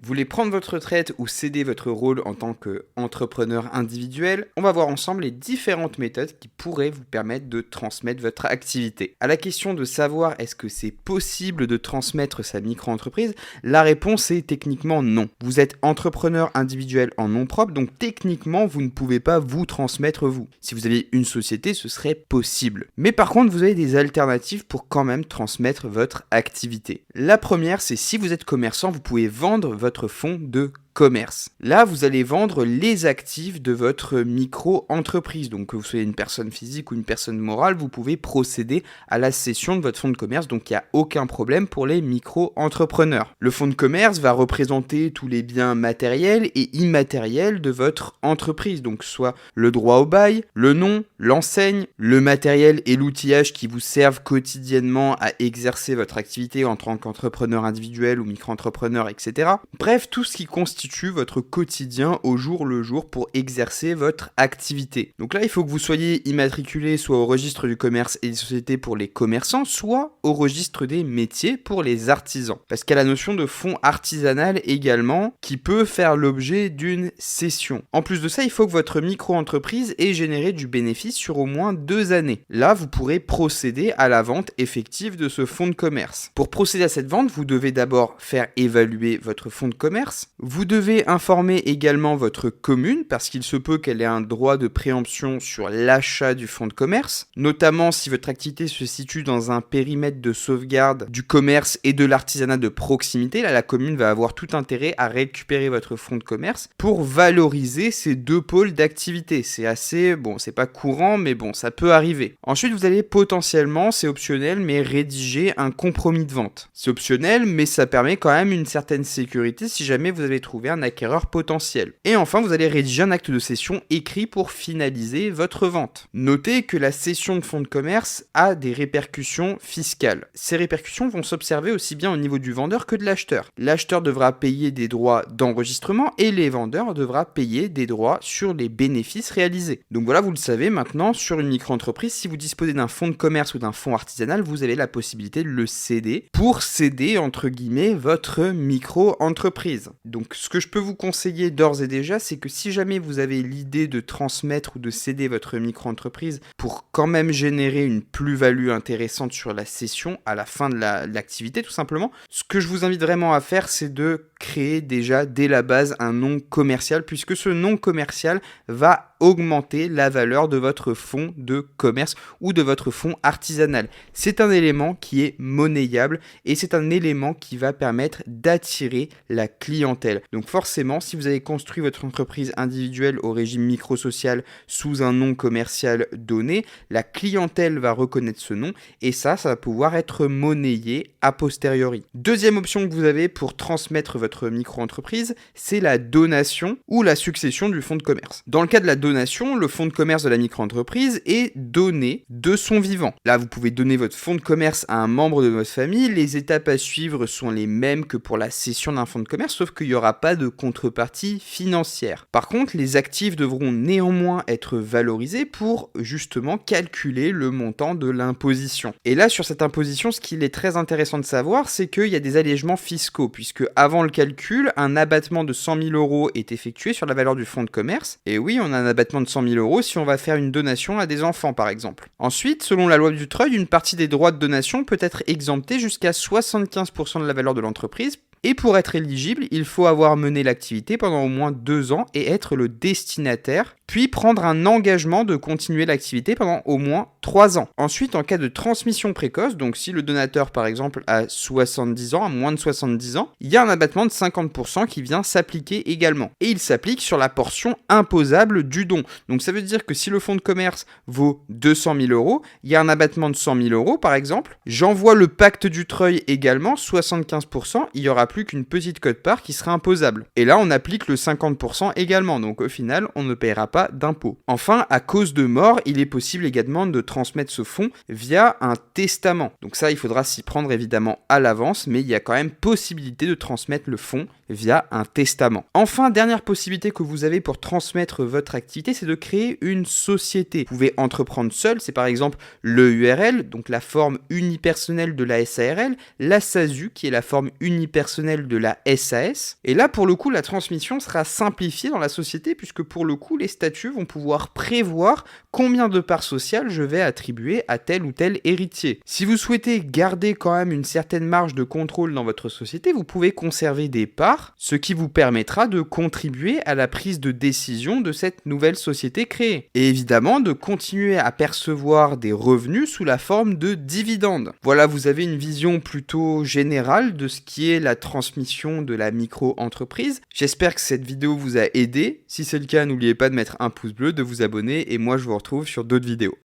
Vous voulez prendre votre retraite ou céder votre rôle en tant qu'entrepreneur individuel? On va voir ensemble les différentes méthodes qui pourraient vous permettre de transmettre votre activité. À la question de savoir est-ce que c'est possible de transmettre sa micro-entreprise, la réponse est techniquement non. Vous êtes entrepreneur individuel en nom propre, donc techniquement vous ne pouvez pas vous transmettre vous. Si vous aviez une société, ce serait possible. Mais par contre, vous avez des alternatives pour quand même transmettre votre activité. La première, c'est si vous êtes commerçant, vous pouvez vendre votre fonds de commerce. Là, vous allez vendre les actifs de votre micro-entreprise. Donc, que vous soyez une personne physique ou une personne morale, vous pouvez procéder à la cession de votre fonds de commerce. Donc, il n'y a aucun problème pour les micro-entrepreneurs. Le fonds de commerce va représenter tous les biens matériels et immatériels de votre entreprise. Donc, soit le droit au bail, le nom, l'enseigne, le matériel et l'outillage qui vous servent quotidiennement à exercer votre activité en tant qu'entrepreneur individuel ou micro-entrepreneur, etc. Bref, tout ce qui constitue votre quotidien au jour le jour pour exercer votre activité. Donc là, il faut que vous soyez immatriculé soit au registre du commerce et des sociétés pour les commerçants, soit au registre des métiers pour les artisans. Parce qu'il y a la notion de fonds artisanal également qui peut faire l'objet d'une cession. En plus de ça, il faut que votre micro-entreprise ait généré du bénéfice sur au moins 2 années. Là, vous pourrez procéder à la vente effective de ce fonds de commerce. Pour procéder à cette vente, vous devez d'abord faire évaluer votre fonds de commerce. Vous devez informer également votre commune parce qu'il se peut qu'elle ait un droit de préemption sur l'achat du fonds de commerce, notamment si votre activité se situe dans un périmètre de sauvegarde du commerce et de l'artisanat de proximité. Là, la commune va avoir tout intérêt à récupérer votre fonds de commerce pour valoriser ces 2 pôles d'activité. C'est assez, c'est pas courant, mais ça peut arriver. Ensuite, vous allez potentiellement, c'est optionnel, mais rédiger un compromis de vente. C'est optionnel, mais ça permet quand même une certaine sécurité si jamais vous avez trouvé un acquéreur potentiel. Et enfin, vous allez rédiger un acte de cession écrit pour finaliser votre vente. Notez que la cession de fonds de commerce a des répercussions fiscales. Ces répercussions vont s'observer aussi bien au niveau du vendeur que de l'acheteur. L'acheteur devra payer des droits d'enregistrement et les vendeurs devront payer des droits sur les bénéfices réalisés. Donc voilà, vous le savez maintenant, sur une micro-entreprise, si vous disposez d'un fonds de commerce ou d'un fonds artisanal, vous avez la possibilité de le céder pour céder, entre guillemets, votre micro-entreprise. Donc ce que je peux vous conseiller d'ores et déjà, c'est que si jamais vous avez l'idée de transmettre ou de céder votre micro-entreprise pour quand même générer une plus-value intéressante sur la cession à la fin de l'activité tout simplement, ce que je vous invite vraiment à faire, c'est de créer déjà dès la base un nom commercial puisque ce nom commercial va augmenter la valeur de votre fonds de commerce ou de votre fonds artisanal. C'est un élément qui est monnayable et c'est un élément qui va permettre d'attirer la clientèle. Donc forcément, si vous avez construit votre entreprise individuelle au régime microsocial sous un nom commercial donné, la clientèle va reconnaître ce nom et ça va pouvoir être monnayé a posteriori. Deuxième option que vous avez pour transmettre votre micro-entreprise, c'est la donation ou la succession du fonds de commerce. Dans le cas de la donation, le fonds de commerce de la micro-entreprise est donné de son vivant. Là, vous pouvez donner votre fonds de commerce à un membre de votre famille. Les étapes à suivre sont les mêmes que pour la cession d'un fonds de commerce, sauf qu'il n'y aura pas de contrepartie financière. Par contre, les actifs devront néanmoins être valorisés pour justement calculer le montant de l'imposition. Et là, sur cette imposition, ce qu'il est très intéressant de savoir, c'est qu'il y a des allégements fiscaux, puisque avant le calcul, un abattement de 100 000 € est effectué sur la valeur du fonds de commerce. Et oui, on a un abattement de 100 000 € si on va faire une donation à des enfants, par exemple. Ensuite, selon la loi Dutreuil, une partie des droits de donation peut être exemptée jusqu'à 75% de la valeur de l'entreprise. Et pour être éligible, il faut avoir mené l'activité pendant au moins 2 ans et être le destinataire, puis prendre un engagement de continuer l'activité pendant au moins 3 ans. Ensuite, en cas de transmission précoce, donc si le donateur par exemple a 70 ans, à moins de 70 ans, il y a un abattement de 50% qui vient s'appliquer également. Et il s'applique sur la portion imposable du don. Donc ça veut dire que si le fonds de commerce vaut 200 000 €, il y a un abattement de 100 000 € par exemple. J'envoie le pacte Dutreuil également, 75%, il y aura plus qu'une petite quote-part qui sera imposable. Et là, on applique le 50% également, donc au final, on ne paiera pas d'impôt. Enfin, à cause de mort, il est possible également de transmettre ce fonds via un testament. Donc ça, il faudra s'y prendre évidemment à l'avance, mais il y a quand même possibilité de transmettre le fonds via un testament. Enfin, dernière possibilité que vous avez pour transmettre votre activité, c'est de créer une société. Vous pouvez entreprendre seul, c'est par exemple le URL, donc la forme unipersonnelle de la SARL, la SASU qui est la forme unipersonnelle de la SAS. Et là, pour le coup, la transmission sera simplifiée dans la société puisque pour le coup, les statuts vont pouvoir prévoir combien de parts sociales je vais attribuer à tel ou tel héritier. Si vous souhaitez garder quand même une certaine marge de contrôle dans votre société, vous pouvez conserver des parts, ce qui vous permettra de contribuer à la prise de décision de cette nouvelle société créée. Et évidemment, de continuer à percevoir des revenus sous la forme de dividendes. Voilà, vous avez une vision plutôt générale de ce qui est la transmission de la micro-entreprise. J'espère que cette vidéo vous a aidé. Si c'est le cas, n'oubliez pas de mettre un pouce bleu, de vous abonner et moi je vous retrouve sur d'autres vidéos.